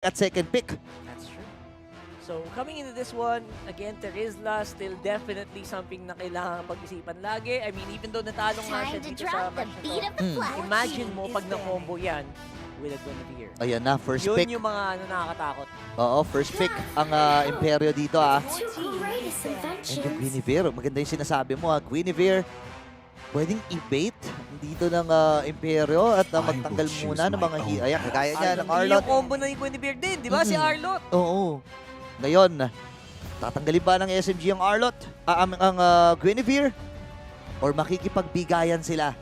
at second pick. That's true. So, coming into this one, again, Terizla still definitely something na kailangan pag-isipan lagi. I mean, even though natalo nga siya Time to dito sa drop the match na beat to, of the flag. imagine mo pag na-combo yan with a Guinevere. Ayan na, first Yun pick. yung mga nakakatakot. Oo, first pick ang Imperio dito Two greatest And yung inventions. Guinevere, maganda yung sinasabi mo Guinevere, pwedeng i-bait dito ng Imperio at magtanggal muna ng mga ayan, kagaya niya ng Arlot. Yung combo na yung Guinevere din, di ba? Si Arlot. Oo. Ngayon, tatanggalin ba ng SMG ang Arlot? Ang Guinevere? Or makikipagbigayan sila?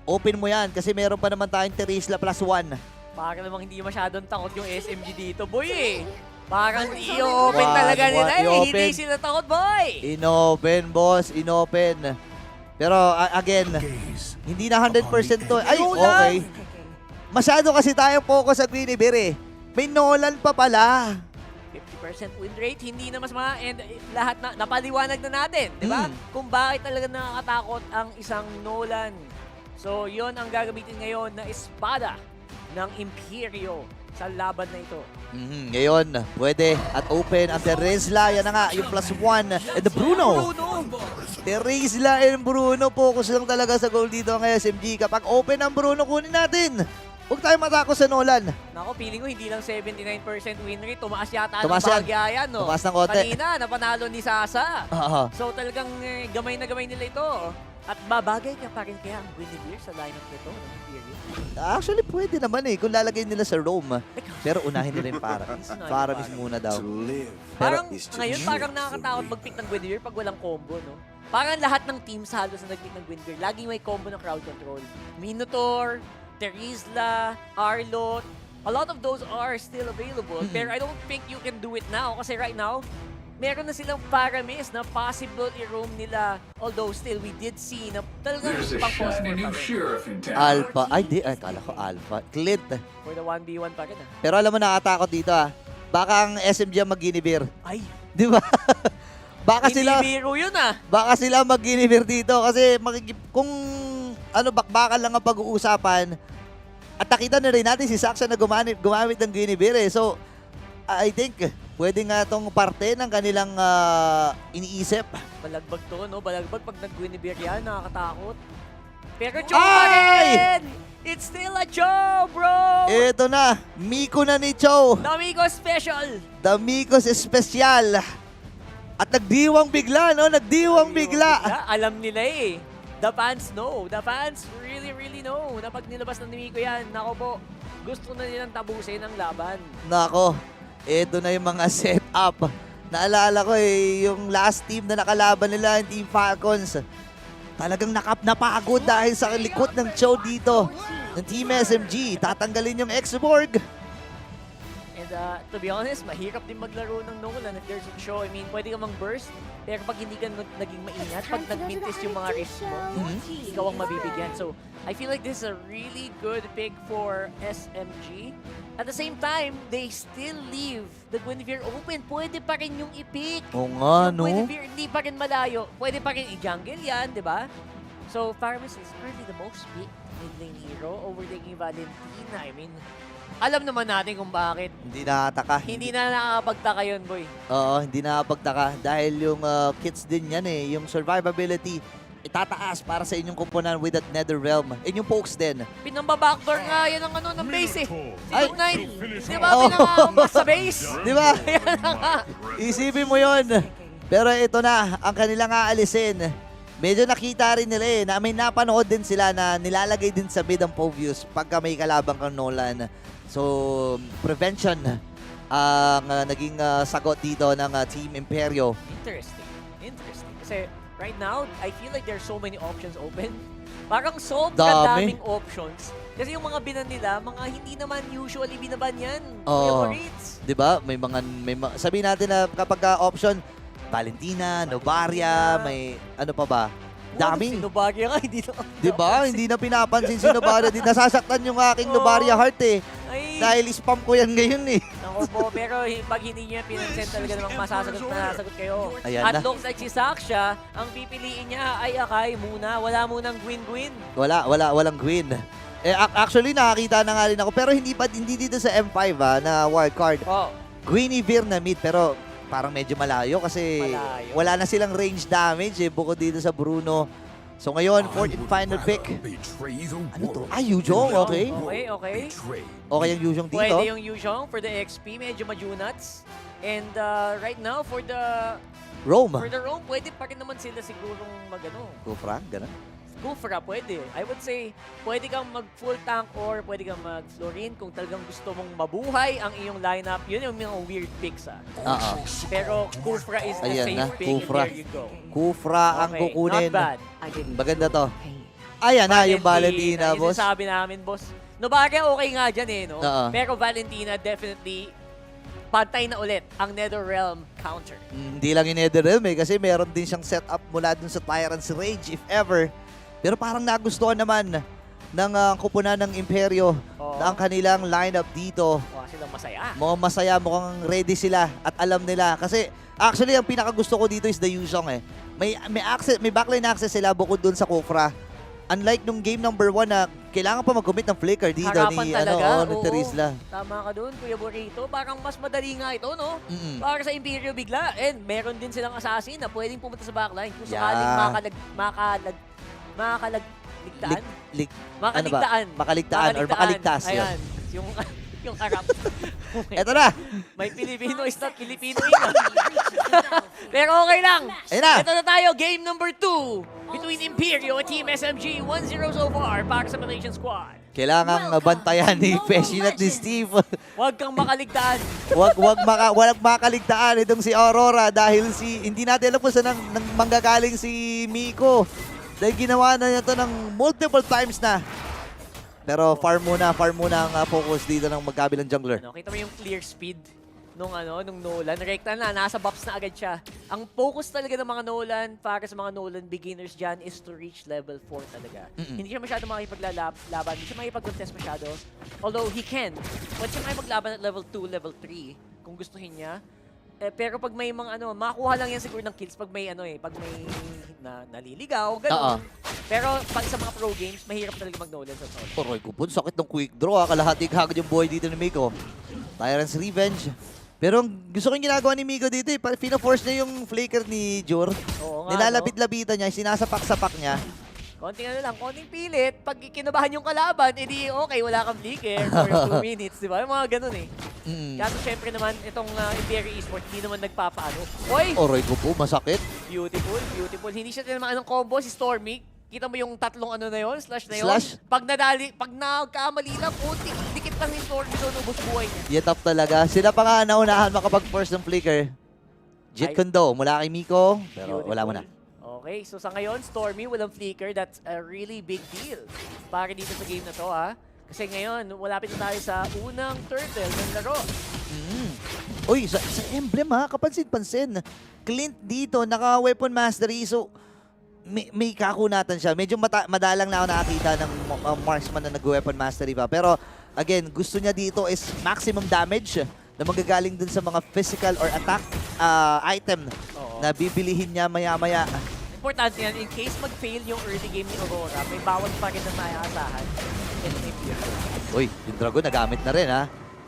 Open mo yan kasi meron pa naman tayong Terizla +1. Parang namang hindi masyadong takot yung SMG dito, boy eh. Parang i-open talaga nila eh. i-open. Hindi sila takot, boy. Inopen, boss. Inopen. Pero again, hindi na 100% to. Ay, okay. Masyado kasi tayong focus sa Guinevere eh. May Nolan pa pala. 50% win rate, hindi na mas and lahat na napaliwanag na natin, di ba? Kung bakit talaga nakakatakot ang isang Nolan. So, yon ang gagamitin ngayon na espada ng Imperio sa laban na ito. Ngayon, pwede at open ang Terizla. Yan na nga, yung +1. And the Bruno. Terizla and Bruno. Focus lang talaga sa goal dito ng SMG. Kapag open ang Bruno, kunin natin. Huwag tayo matakot sa Nolan. Nako, feeling ko hindi lang 79% win rate. Tumaas yata Tumaas ng yan. bagya yan, no? Tumaas ng konti. Kanina, napanalo ni Sasa. Oo. So, talagang gamay na gamay nila ito. At babagay ka pa rin kaya ang Guinevere sa lineup nito ng Imperio. Actually, pwede naman eh. Kung lalagay nila sa Rome. Pero unahin nila yung Paramis. Paramis muna daw. Parang ngayon, parang nakakatakot mag-pick ng Guinevere pag walang combo, no? Parang lahat ng teams halos na nag-pick ng Guinevere, laging may combo ng crowd control. Minotaur, Terizla, Arlot, a lot of those are still available. Pero I don't think you can do it now kasi right now, meron na silang Paramis na possible i-roam nila. Although still, we did see na talagang There's a pang-possible shiny pa new rin. sheriff in town. Alpha. Ay, di. Ay, kala ko Alpha. Clint. For the 1v1 pa rin, ah. Pero alam mo, nakatakot dito Baka ang SMG ang mag-Guinevere. Ay, Di ba? Baka hindi sila... biro yun, ah. Baka sila mag-Guinevere dito kasi kung bakbakan lang ang pag-uusapan at nakita na rin natin si Saksha na gumamit ng Guinevere. So, I think pwede nga itong parte ng kanilang iniisip. Balagbag to, no? Balagbag pag nag-Guinevere yan, nakakatakot. Pero Cho Ay! pa rin! It's still a Cho, bro! Ito na, Miko na ni Cho. Domingo Special! The Mikos Espesyal. At nagdiwang bigla, no? Nagdiwang bigla. Alam nila eh. The fans know. The fans really, really know na pag nilabas ng Miko yan, nako po, gusto na nilang tabusin ang laban. Nako, ito na yung mga setup. Naalala ko yung last team na nakalaban nila, yung Team Falcons. Talagang napagod dahil sa likod ng Cho dito. Ng Team SMG, tatanggalin yung X-Borg. And to be honest, mahirap din maglaro ng Nolan if there's a Cho. I mean, pwede ka mang-burst, pero pag hindi ka naging maingat, pag nag-mintis yung mga wrist mo, ikaw ang mabibigyan. So, I feel like this is a really good pick for SMG. At the same time, they still leave the Guinevere open. Pwede pa rin yung i-pick. Oo nga, Yung no? Guinevere, hindi pa rin malayo. Pwede pa rin i-jungle yan, di ba? So, Paramis is currently the most picked mid-lane hero, overtaking Valentina. I mean, alam naman natin kung bakit. Hindi nakataka. Hindi na nakakapagtaka yun, boy. Oo, hindi nakapagtaka. Dahil yung kits din yan yung survivability, itataas para sa inyong komponan with that Nether Realm. And yung pokes din. Pinamba-backdoor nga yan ng base eh. Si Ay! Good Knight. Di ba? Oh. Pinangamas sa base. Di ba? Yan na nga. Isipin mo yon. Pero ito na, ang kanilang aalisin. Medyo nakita rin nila na may napanood din sila na nilalagay din sa mid ang Povius pagka may kalabang kang Nolan. So, prevention ang naging sagot dito ng Team Imperio. Interesting. Interesting. Kasi right now, I feel like there's so many options open. Parang sobrang daming options. Kasi yung mga binan nila, mga hindi naman usually binaban yan. Oo. Favorites. 'Di ba? Sabihin natin na kapag option Valentina, Novaria, may ano pa ba? Dami. Si Novaria nga, hindi na. 'Di ba? Hindi na pinapansin si Novaria. Nasasaktan yung aking Novaria heart eh. Ay, Dahil spam ko yan ngayon eh. naku po, pero pag hindi niya pinansin talaga namang masasagot kayo. Ayan At na. looks like si Saksha, ang pipiliin niya ay Akai muna. Wala munang Gwyn-Gwyn. Walang Gwyn. Actually, nakakita na nga rin ako. Pero hindi dito sa M5 na wildcard. Oh, Guinevere na mid, pero parang medyo malayo kasi Malayo. wala na silang range damage bukod dito sa Bruno. So ngayon, fourth and final pick. Ano to? Yuzhong, okay. okay. Okay yung Yuzhong dito. Pwede yung Yuzhong for the XP, medyo majunats. And right now, for the Rome. Rome, pwede pa rin naman sila sigurong Kufra, ganun. Kufra, pwede. I would say, pwede kang mag-full tank or pwede kang mag-Florin kung talagang gusto mong mabuhay ang iyong lineup. Yun yung mga weird picks, Oo. Pero Kufra is the Ayan safe na, pick Kufra. and there you go. Kufra ang Okay, kukunin. not bad. Maganda to. Ayan na, yung Valentina, yung boss. sinasabi namin, boss. Novaria okay nga dyan no? Oo. Pero Valentina, definitely, pantay na ulit ang Netherrealm counter. Hindi lang yung Netherrealm kasi meron din siyang setup mula dun sa Tyrant's Rage, if ever. Pero parang nagustuhan naman ng kupunan ng Imperyo Oo. na ang kanilang lineup dito. Silang masaya. Mukhang masaya, mukhang ready sila at alam nila. Kasi actually, ang pinakagusto ko dito is the Yuzhong May backline access sila bukod dun sa Kufra. Unlike nung game number 1 na kailangan pa mag-commit ng flicker dito Harapan ni, talaga. ni Oo. Terizla. Tama ka dun, Kuya Burrito. Parang mas madali nga ito, no? Mm-mm. Para sa Imperyo bigla. And meron din silang assassin na pwedeng pumunta sa backline. Kung Yeah. sakaling makaligtaan. Makaligtaan or makaligtas. Yun. Ayan. Yung harap. Eto na. May Filipino is not Filipino ina. Pero okay lang. Ayun na. Ito na tayo, game number 2 between Imperyo at Team SMG. 1-0 so far para sa Malaysian squad. Kailangang bantayan ni Peshin at ni Steve. Huwag kang makaligtaan. Wag makaligtaan itong si Aurora dahil hindi natin alam kung saan nang manggagaling si Miko. Dahil ginawa na niya ito ng multiple times na. Pero far muna ang focus dito ng magkabilang jungler. Kita mo yung clear speed nung Nolan. Rekta na, nasa buffs na agad siya. Ang focus talaga ng mga Nolan para sa mga Nolan beginners dyan is to reach level 4 talaga. Hindi siya masyado makipaglalaban, hindi siya makipag-contest masyado. Although he can. Pwede siya makipaglaban at level 2, level 3 kung gustuhin niya. Pero pag may mga makakuha lang yan siguro ng kills pag may pag may naliligaw, gano'n. Pero pag sa mga pro games, mahirap talaga mag-Nolan sa solo. Oroy kupon, sakit ng quick draw. Kalahating hagad yung buhay dito ni Miko. Tyrant's Revenge. Pero gusto ko yung ginagawa ni Miko dito Pina-force niya yung flicker ni Jor. Oo nga, Nilalapit-lapitan niya, sinasapak-sapak niya. Konting pilit. Pag kinabahan yung kalaban, edi okay, wala kang flicker for 2 minutes, di ba? Yung mga ganun Kaso syempre naman, itong Imperyo Esports, hindi naman nagpapaano. Oy! Oroy kupo, masakit. Beautiful. Hindi siya tinamaan ng combo, si Stormy. Kita mo yung tatlong na yun, slash na yun. Slash? Pag nagkamali lang, dikit lang ni Stormy doon, ubos buhay niya. Yetap talaga. Sila pa nga naunahan makapag-force ng flicker. Jet Kondo mula kay Miko, pero wala mo na. Okay, so sa ngayon, Stormy walang flicker. That's a really big deal para dito sa game na to, Kasi ngayon, malapit na tayo sa unang turtle ng laro. Uy, sa emblem kapansin-pansin. Clint dito, naka-weapon mastery. So, may kakunatan siya. Medyo madalang na ako nakakita ng marksman na nag-weapon mastery pa. Pero, again, gusto niya dito is maximum damage na magagaling dun sa mga physical or attack item na bibilihin niya maya-maya. Importante yan, in case mag-fail yung early game ni Aurora, may bawat pa rin na maaasahan. Uy, yung Dragon nagamit na rin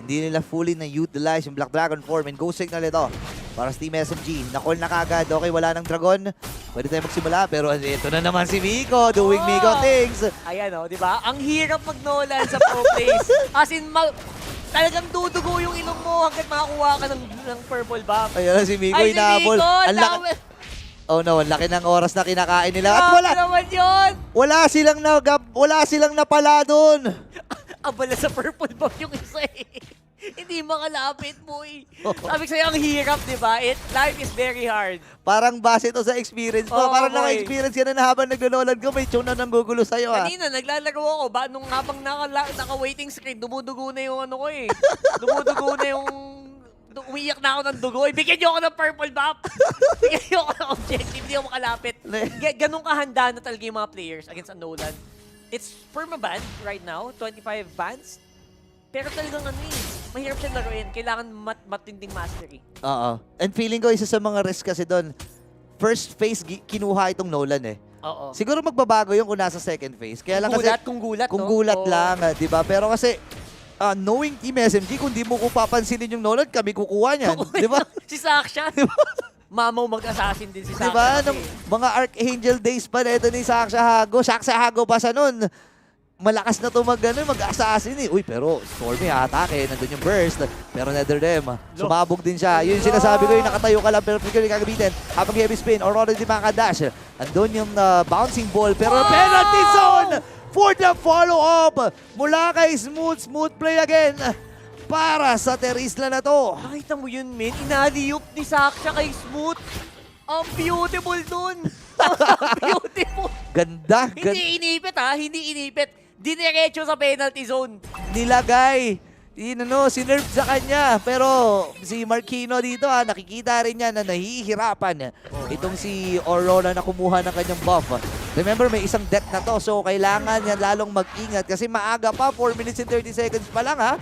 Hindi nila fully na-utilize yung Black Dragon form and go signal ito para sa Team SMG. Na-call na kagad. Okay, wala ng Dragon. Pwede tayo magsimula pero ito na naman si Miko doing Miko things. Ayan di ba? Ang hirap mag-Nolan sa pro plays. As in, talagang dudugo yung ilong mo hanggat makakuha ka ng purple buff. Ayan si Miko, Ay, si inaabol. Miko! Oh no, ang laki ng oras na kinakain nila. At naman yun! wala silang napala doon. Abala sa purple buff yung isa Hindi makalapit, boy. Sabi ko sa'yo, ang hirap, di ba? Life is very hard. Parang base ito sa experience mo. Oo, Parang boy. naka-experience ka na habang naglololan ka, may tune na nanggugulo sa'yo Kanina, naglalaro ako. Nung habang naka-waiting screen, dumudugo na yung Dumudugo na yung... Umiiyak na ako ng dugo. Bigyan niyo ako ng purple buff. Bigyan niyo ako ng objective. Hindi ako makalapit. Ganun kahanda na talaga yung mga players against Nolan. It's permaban right now. 25 bans. Pero talagang mahirap siya laruin. Kailangan matinding mastery. Oo. And feeling ko, isa sa mga risk kasi doon, first phase kinuha itong Nolan Oo. Siguro magbabago yung kung nasa second phase. Kaya lang kasi, Kung gulat, kung no? gulat Oo. lang, di ba? Pero kasi, knowing Team SMG, kung di mo ko papansinin yung Nolan, kami kukuha niyan. Di ba? Si Saksha. Mamaw mag-assassin din si Saksha. Di ba? kasi. Nung mga Archangel days pa na ito ni Saksha Hago. Saksha Hago pa sa nun. Malakas na to mag-assassin eh. Uy, pero Stormy atake, nandun yung burst. Pero NetherRealm, sumabog din siya. Yun yung sinasabi ko, yung nakatayo ka lang, pero flicker yung kagamitin. Habang heavy spin, Aurora di makadash. Andun yung bouncing ball, pero penalty zone for the follow-up mula kay Smooth. Smooth play again para sa Terizla na to. Nakita mo yun, men? Inaliyop ni Saksha kay Smooth. Ang beautiful dun. Ang beautiful. Ganda, Hindi inipit ha, hindi inipit. Dinerecho sa penalty zone. nilagay. Sinerve sa kanya. Pero si Marquino dito nakikita rin niya na nahihirapan. Itong si Aurora na kumuha ng kanyang buff. Remember, may isang death na to. So, kailangan niya lalong mag-ingat. Kasi maaga pa, 4 minutes and 30 seconds pa lang ha.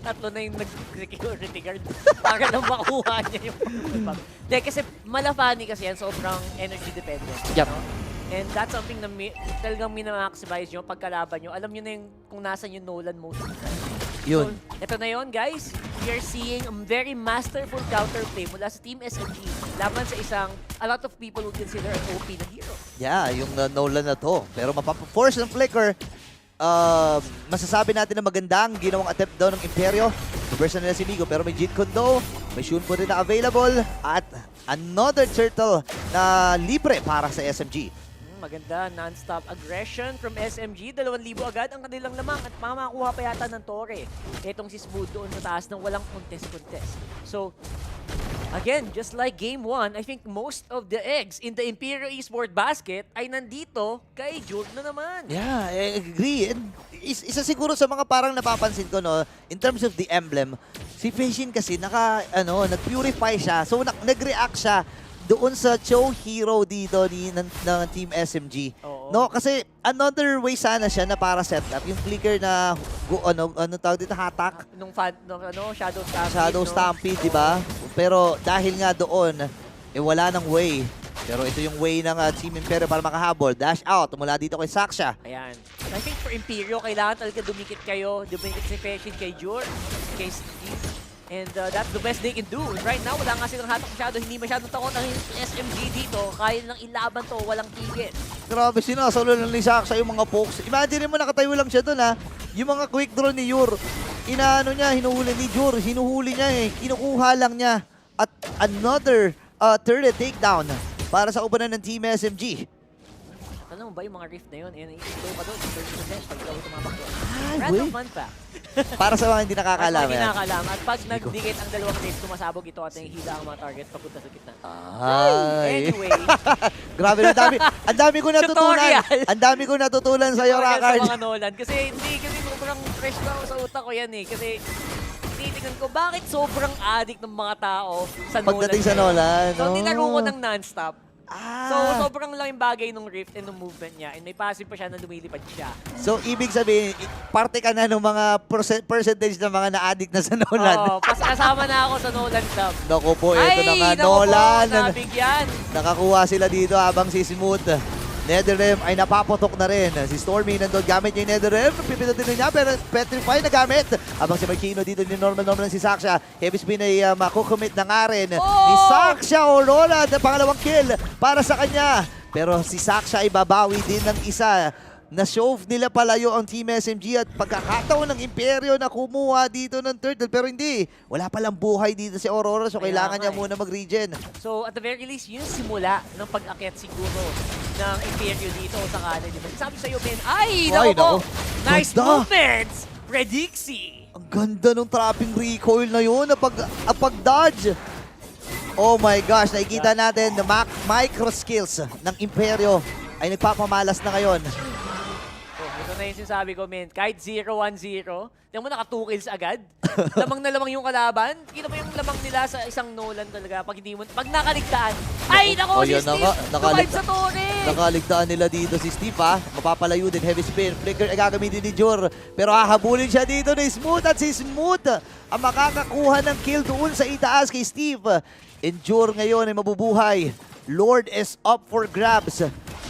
Tatlo na yung nag-security guard para lang makuha niya yung buff. Hindi, kasi malafani kasi yan, sobrang energy dependent. Yep. No? And that's something na talagang minamaximize nyo pagkalaban nyo. Alam nyo na yung kung nasan yung Nolan most of the time. Yun. So, ito na yun, guys. We are seeing a very masterful counterplay mula sa Team SMG laban sa isang a lot of people would consider an OP na hero. Yeah, yung Nolan na to. Pero mapapaforce ng Flicker. Masasabi natin na maganda ang ginawang attempt daw ng Imperio. Reverse na nila si Migo, pero may Jeet Kundo, may Shunpo rin na available, at another turtle na libre para sa SMG. Maganda, non-stop aggression from SMG. 2,000 agad ang kanilang lamang at mamakuha pa yata ng Torre. Itong si Smooth doon sa taas ng walang contest-contest. So, again, just like Game 1, I think most of the eggs in the Imperial Esport basket ay nandito kay Jurg na naman. Yeah, I agree. And isa siguro sa mga parang napapansin ko, no, in terms of the emblem, si Feishin kasi nag-purify siya. So, nag-react siya doon sa Cho hero dito ng Team SMG. Oo. No, kasi another way sana siya na para setup. Yung clicker na, ano tawag dito, hatak? Shadow Stampede. Shadow Stampede, di ba? Pero dahil nga doon, wala nang way. Pero ito yung way ng Team Imperio para makahabol. Dash out mula dito kay Saksha. Ayan. I think for Imperio, kailangan talaga dumikit kayo. Dumikit si Feshin kay Jur, kay Steve. And that's the best they can do. Right now, wala nga silang hatak masyado. Hindi masyadong takot ang SMG dito. Kaya lang ilaban to, walang tigil. Grabe, sinasalo lang ni Saksha yung mga pokes. Imagine mo, nakatayo lang siya doon ha. Yung mga quick draw ni Jur, hinuhuli ni Jur, hinuhuli niya kinukuha lang niya. At another turret takedown para sa upanan ng Team SMG. Alam mo ba yung mga rift na yun? Ito pa doon, 30% pag ikaw tumapak doon. Ay, Random wait. fun fact. Para sa mga hindi At nakakaalam. hindi nakakaalam. At pag nagdikit ang dalawang rift, sumasabog ito at hila ang mga target papunta sa gitna. Ay. Anyway, Grabe, ang dami ko natutunan. Tutorial. Ang dami ko natutunan sa iyo, tutorial sa Rakard. mga Nolan. Kasi sobrang fresh na sa utak ko yan eh. Kasi titignan ko, bakit sobrang addict ng mga tao sa Nolan? Pagdating sa Nolan. So, nilaro ko ng non-stop. So, Ah. sobrang laking bagay nung rift and nung movement niya. And may passive pa siya na lumilipad siya. So, ibig sabihin, parte ka na ng mga percentage ng mga na-addict na sa Nolan. Oo, kasama na ako sa Nolan Club. Naku po, ito na nga, naku po, Nolan. nabigyan. Nakakuha sila dito habang si Smooth. NetherRealm ay napaputok na rin. Si Stormy nandun gamit niya yung NetherRealm. Pipindutin niya pero Petrify na gamit. Habang si Marquino dito ni normal si Saksha. Heavy spin ay makukumit na nga rin. Ni Saksha Aurora na pangalawang kill para sa kanya. Pero si Saksha ay babawi din ng isa. Na-shove nila palayo ang Team SMG at pagkakataon ng Imperio na kumuha dito ng turtle. Pero hindi, wala palang buhay dito si Aurora so Kaya kailangan nga niya muna mag-regen. So, at the very least, yun simula ng pag-akyat siguro ng Imperio dito sa kanan. Diba? Sabi sa'yo, Ben, ay, Ay, naku po! naku. Nice Ganda. movements! Predixie! Ang ganda nung trapping recoil na yun, pag-dodge. Oh my gosh, nakikita natin na micro skills ng Imperio ay nagpapamalas na ngayon. Oh, ito na yung sinasabi ko, men. Kahit 0-1-0, tingnan mo naka 2 kills agad. Lamang na lamang yung kalaban. Kita mo yung lamang nila sa isang Nolan talaga pag nakaligtaan. Ay, nako, Oh, si yun, Steve! Survive sa torre! Nakaligtaan nila dito si Steve ha. Mapapalayo din, heavy spin. Flicker ay gagamitin ni Jur. Pero hahabulin siya dito ni Smooth at si Smooth ang makakakuha ng kill doon sa itaas kay Steve. And Jur ngayon ay mabubuhay. Lord is up for grabs.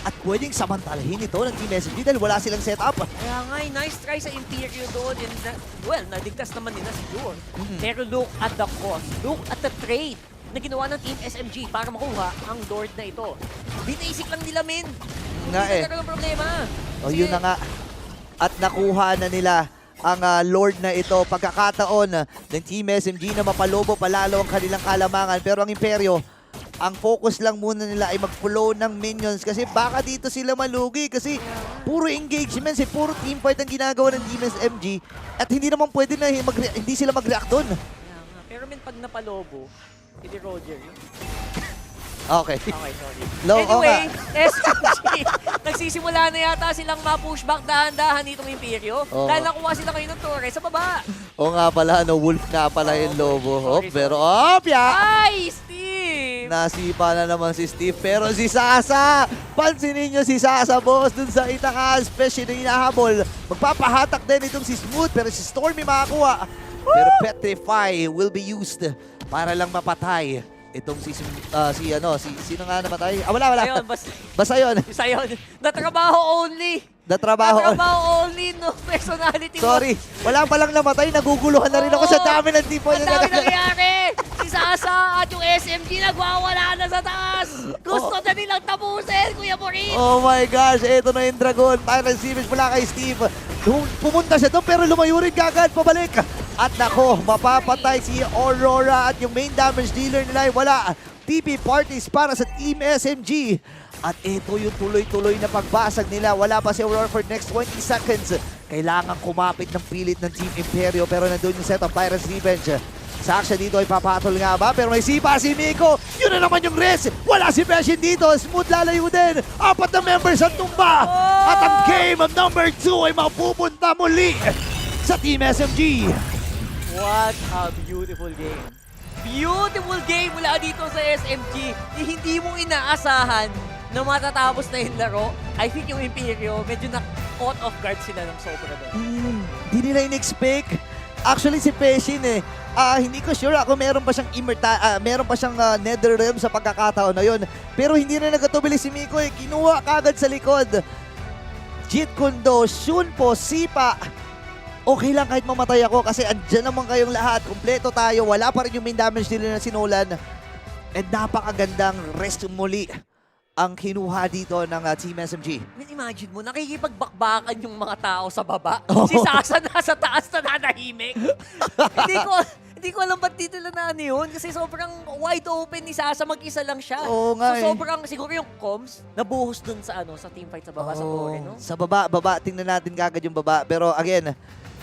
at pwedeng samantalahin ito ng Team SMG dahil wala silang setup. Kaya nga, nice try sa Imperio doon. And well, nadigtas naman nila si Jor. Pero look at the cost. Look at the trade na ginawa ng Team SMG para makuha ang Lord na ito. Binasic lang nila, Min. Hindi Nga eh. nagkaroon ng problema. O yun na nga. At nakuha na nila ang Lord na ito. Pagkakataon ng Team SMG na mapalobo palalo ang kanilang kalamangan. Pero ang Imperyo, ang focus lang muna nila ay mag-flow ng minions kasi baka dito sila malugi kasi puro engagements, puro teamfight ang ginagawa ng Team SMG at hindi naman pwede na hindi sila mag-react doon. Kaya nga. Pero Min, pag napalobo, hindi Roger. Okay. Okay, sorry. Low, Anyway, SMG, nagsisimula na yata silang ma-pushback dahan-dahan nitong Imperio. Oo. Dahil nakuha sila ngayon ng Torre sa baba. O nga pala, Wolf nga pala yung Lobo. Sorry, Pero, sorry. Ay, Steve! Nasipa na naman si Steve. Pero si Sasa, pansinin nyo si Sasa, boss, dun sa itakas. Especially na hinahabol. Magpapahatak din itong si Smooth, pero si Stormy makakuha. Pero Petrify will be used para lang mapatay itong sino nga namatay? Wala. Ayun, Basta yun. isa yun. Natrabaho only. Natrabaho. Natrabaho only, no personality mo. Sorry, wala palang namatay. Naguguluhan na rin ako sa dami ng tipo. Ang dami nangyayari. Si Sasa at yung SMG nagwawala na sa taas. Gusto na nilang tapusin, Kuya Borin. Oh my gosh, eto na yung Dragon. Tyrant Savage mula kay Steve. Pumunta siya doon pero lumayo rin kagad pabalik. At nako, mapapatay si Aurora at yung main damage dealer nila ay wala. TP parties para sa Team SMG. At ito yung tuloy-tuloy na pagbasag nila. Wala pa si Aurora for next 20 seconds. Kailangan kumapit ng pilit ng Team Imperio pero nandun yung set of Tyrant's Revenge. Sa action dito ay papatol nga ba? Pero may sipa si Miko. Yun na naman yung res. Wala si Beshin dito. Smooth lalayo din. 4 na members ang tumba. At ang game of number 2 ay mapupunta muli sa Team SMG. What a beautiful game. Beautiful game mula dito sa SMG. Hindi mo inaasahan na matatapos na yung laro. I think yung Imperio, medyo na-caught off guard sila ng sobra doon. Hindi nila in-expect. Actually si Peshin hindi ko sure ako meron pa siyang meron pa siyang Nether Realm sa pagkakataon na yun. Pero hindi na nagatubili si Miko Kinuha kagad sa likod. Jeet Kundo, Shunpo, Sipa. Okay lang kahit mamatay ako kasi andyan naman kayong lahat. Kompleto tayo. Wala pa rin yung main damage nila na sinulan. And napakagandang rest muli ang kinuha dito ng Team SMG. Imagine mo, nakikipagbakbakan yung mga tao sa baba. Oh. Si Sasa nasa taas na nanahimik. hindi ko alam ba't dito lang na ano yun. Kasi sobrang wide open ni Sasa. Mag-isa lang siya. Oo nga So sobrang, siguro yung comms, nabuhos dun sa teamfight sa baba, sa Torre, no? Sa baba. Tingnan natin kagad yung baba. Pero again,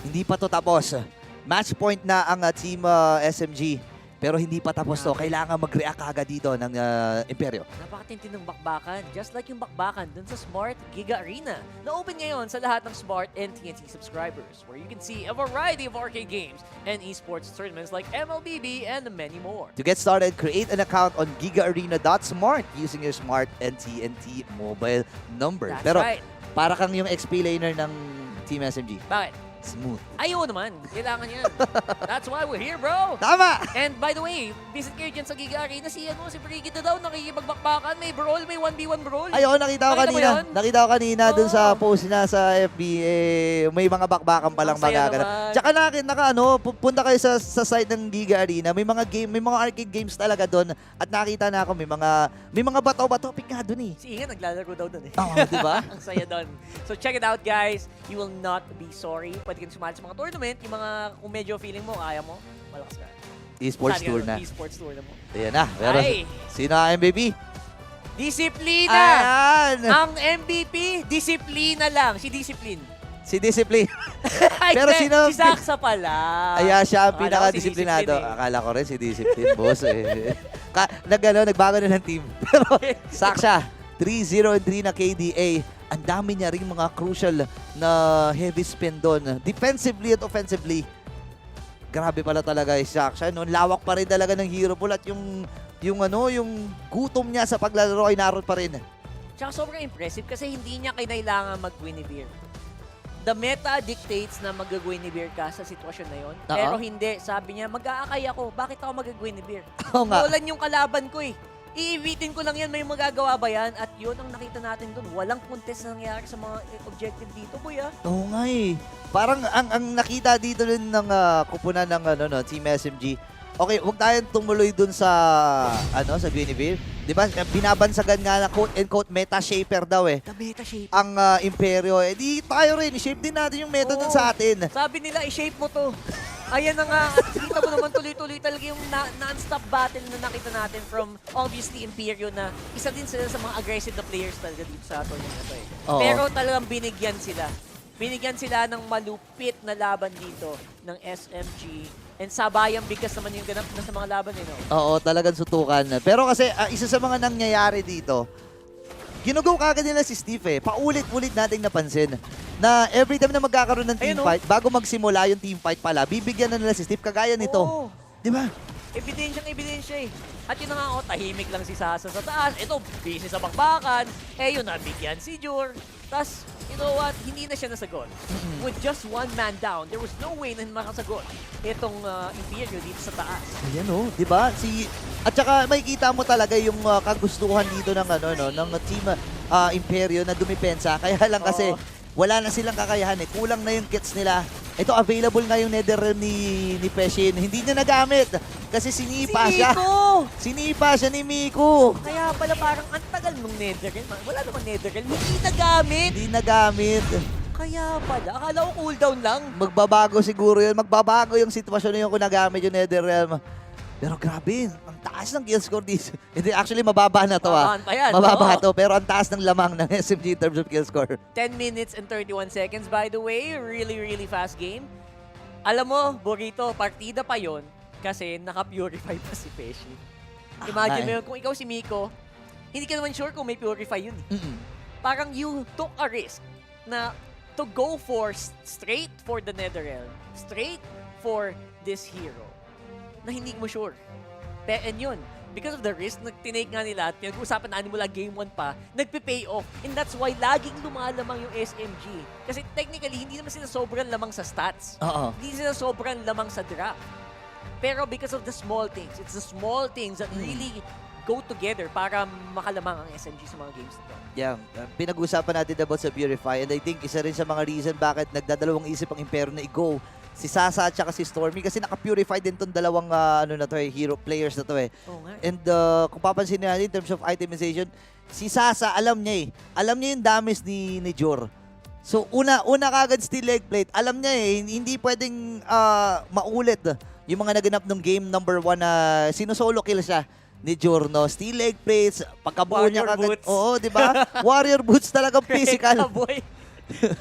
hindi pa to tapos. Match point na ang Team SMG. Pero hindi pa tapos to. Kailangan mag-react agad dito ng Imperio. Napakatindi ng bakbakan. Just like yung bakbakan dun sa Smart Giga Arena na open ngayon sa lahat ng Smart and TNT subscribers where you can see a variety of arcade games and esports tournaments like MLBB and many more. To get started, create an account on gigaarena.smart using your Smart and TNT mobile number. That's Pero right. para kang yung XP laner ng Team SMG. Bakit? Smooth. Ayaw naman. Kailangan yan. That's why we're here, bro. Tama! And by the way, visit kayo dyan sa Giga Arena. Si Brigitte daw, nakikipagbakbakan. May brawl, may 1v1 brawl. Ay, oo, nakita ko Nakita mo kanina. yun? Nakita ko kanina dun sa Oo. post na sa FB, may mga bakbakan palang Ang saya magaganap. naman. Tsaka punta kayo sa site ng Giga Arena, may mga arcade games talaga doon at nakita na ako may mga bato-bato pick nga doon eh. Si Inga naglalaro daw dun eh. Oo, di ba? Ang saya doon. So check it out, guys. You will not be sorry. Pwede kang sumali sa mga tournament. Yung mga, kung medyo feeling mo, kaya mo, malakas ka. Esports Sali ka tour doon, na. Esports tour na mo. Ayan na. Pero Ay. sino ang MVP? Disiplina! Ayan! Ang MVP, disiplina lang. Si Discipline. Si Discipline. Ay, Pero hindi. sino- Si Saksa pala. Ayan, siya ang Akala ko si pinaka-disiplinado. Discipline eh. Akala ko rin si Discipline, boss. Nagbago na ng team. Pero Saksha, 3-0-3 na KDA. Ang dami niya rin mga crucial na heavy spin doon. Defensively at offensively. Grabe pala talaga si Saksha. No? Lawak pa rin talaga ng hero pool at yung gutom niya sa paglalaro ay naroon pa rin. Tsaka sobrang impressive kasi hindi niya kailangan mag-Guinevere. The meta dictates na mag-Guinevere ka sa sitwasyon na yon. Oo. Pero hindi. Sabi niya, mag-aakay ako. Bakit ako mag-Guinevere? Oo nga. Nolan yung kalaban ko eh. iibitin ko lang yan, may magagawa ba yan? At yun ang nakita natin doon. Walang contest na nangyari sa mga objective dito, boy, ah. Oo nga eh. Parang ang nakita dito rin ng kupunan ng Team SMG. Okay, huwag tayong tumuloy dun sa sa Guinevere. 'Di ba? Binabansagan nga na quote and quote meta shaper daw eh. The meta shape. Ang Imperyo eh. Di tayo rin, shape din natin yung meta dun Oo. sa atin. Sabi nila, i-shape mo to. Ayan na nga. At kita mo naman tuloy-tuloy talaga yung non-stop battle na nakita natin from obviously Imperio na isa din sila sa mga aggressive na players talaga dito sa tournament na to eh. Oo. Pero talagang binigyan sila. Binigyan sila ng malupit na laban dito ng SMG. And sabayang bigas naman yung ganap na sa mga laban eh, no? Oo, talagang sutukan. Pero kasi isa sa mga nangyayari dito, ginugaw kagad nila si Steve eh. Paulit-ulit nating napansin na every time na magkakaroon ng team Ayun, fight, bago magsimula yung team fight pala, bibigyan na nila si Steve kagaya nito. Oo. Di ba? Ebidensya eh. At yun na nga, tahimik lang si Sasa sa taas. Ito, busy sa bakbakan. Eh, yun, nabigyan si Jur. Tapos, you know what? Hindi na siya nasagot. With just one man down, there was no way na makasagot itong Imperio dito sa taas. Ayan oh, 'di ba? At saka makikita mo talaga yung kagustuhan dito ng ng team Imperyo na dumipensa. Kaya lang kasi Oo. wala na silang kakayahan eh. Kulang na yung kits nila. Ito available nga yung Netherrealm ni Peshin. Hindi niya nagamit kasi sinipa Si siya. Miko! Sinipa siya ni Miko. Kaya pala parang ang tagal nung Netherrealm. Wala naman Netherrealm. Hindi nagamit. Hindi nagamit. Kaya pala. Akala ko cooldown lang. Magbabago siguro yun. Magbabago yung sitwasyon na yun kung nagamit yung Netherrealm. Pero grabe, ang taas ng kill score dito. Hindi, actually mababa na to Babaan pa yan, Mababa oo. to, pero ang taas ng lamang ng SMG in terms of kill score. 10 minutes and 31 seconds, by the way. Really, really fast game. Alam mo, Burrito, partida pa yon kasi naka-purify pa si Pesci. Imagine mo yun, kung ikaw si Miko, hindi ka naman sure kung may purify yun. Parang you took a risk na to go for straight for the Netherrealm, straight for this hero, na hindi mo sure. And yun, because of the risk na tinake nga nila at pinag-uusapan na mula game 1 pa, nagpe-pay off. And that's why laging lumalamang yung SMG. Kasi technically, hindi naman sila sobrang lamang sa stats. Oo. Hindi sila sobrang lamang sa draft. Pero because of the small things, it's the small things that really go together para makalamang ang SMG sa mga games nito. Yeah, pinag-usapan natin about sa Purify and I think isa rin sa mga reason bakit nagdadalawang isip ang Imperyo na i-go si Sasa at saka si Stormy kasi naka-purify din tong dalawang hero players na to eh. Oo nga. And kung papansin natin in terms of itemization, si Sasa alam niya eh. Alam niya yung damage ni Jor. So una kagad steel leg plate. Alam niya eh, hindi pwedeng maulit yung mga naganap ng game number 1 na sinosolo kill siya ni Jor, no? Steel leg plates, pagkabuo niya Warrior kagad. boots. Oo, di ba? Warrior boots talagang physical. Boy.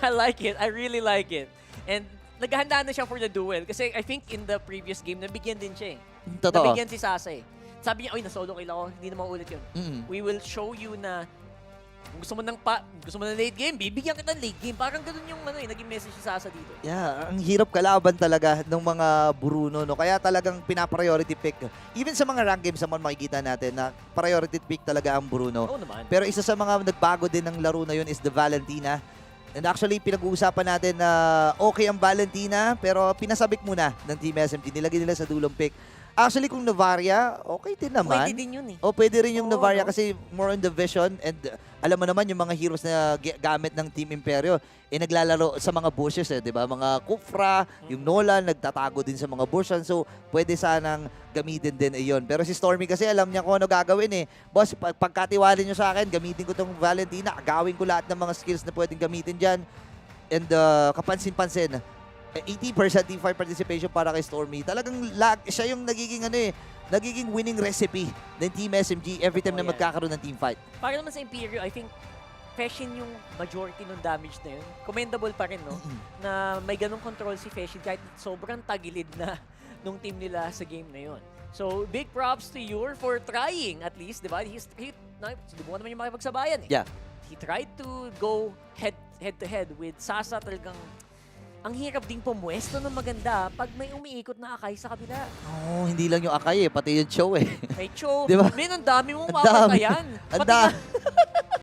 I like it. I really like it. And naghahanda na siya for the duel. Kasi I think in the previous game, nabigyan din siya eh. Totoo. Nabigyan si Sasa eh. Sabi niya, oy, nasolo kill ako. Hindi na maulit yun. We will show you na kung gusto mo ng late game, bibigyan kita ng late game. Parang ganun yung naging message si Sasa dito. Yeah, ang hirap kalaban talaga ng mga Bruno, no? Kaya talagang pina-priority pick. Even sa mga rank games naman makikita natin na priority pick talaga ang Bruno. Oo naman. Pero isa sa mga nagbago din ng laro na yun is the Valentina. And actually, pinag-uusapan natin na okay ang Valentina, pero pinasabik muna ng Team SMG. Nilagay nila sa dulong pick. Actually, kung Novaria, okay din naman. Pwede din yun eh. O pwede rin yung Oo, Novaria no? kasi more on the vision and alam mo naman yung mga heroes na gamit ng Team Imperyo naglalaro sa mga bushes eh, 'di ba? Mga Kufra, yung Nolan nagtatago din sa mga bushes. So, pwede sanang gamitin din iyon. Pero si Stormy kasi alam niya kung ano gagawin eh. Boss, pagkatiwala niyo sa akin, gamitin ko tong Valentina, agawin ko lahat ng mga skills na pwedeng gamitin diyan. And kapansin-pansin, 80% team fight participation para kay Stormy. Talagang siya yung nagiging winning recipe ng Team SMG every time na Totoo yan. magkakaroon ng team fight. Para naman sa Imperio, I think Feshin yung majority ng damage na yun. Commendable pa rin, no? Na may ganong control si Feshin kahit sobrang tagilid na nung team nila sa game na yun. So, big props to Yor for trying at least, di ba? Sinubukan naman yung makipagsabayan eh. Yeah. He tried to go head to head with Sasa. Talagang ang hirap ding pumuesto ng maganda pag may umiikot na Akai sa kabila. Oh, hindi lang yung Akai eh, pati yung Cho eh. May Cho, Di ba? men, ang dami mong Ang dami. papatayan. Ang Pati nga,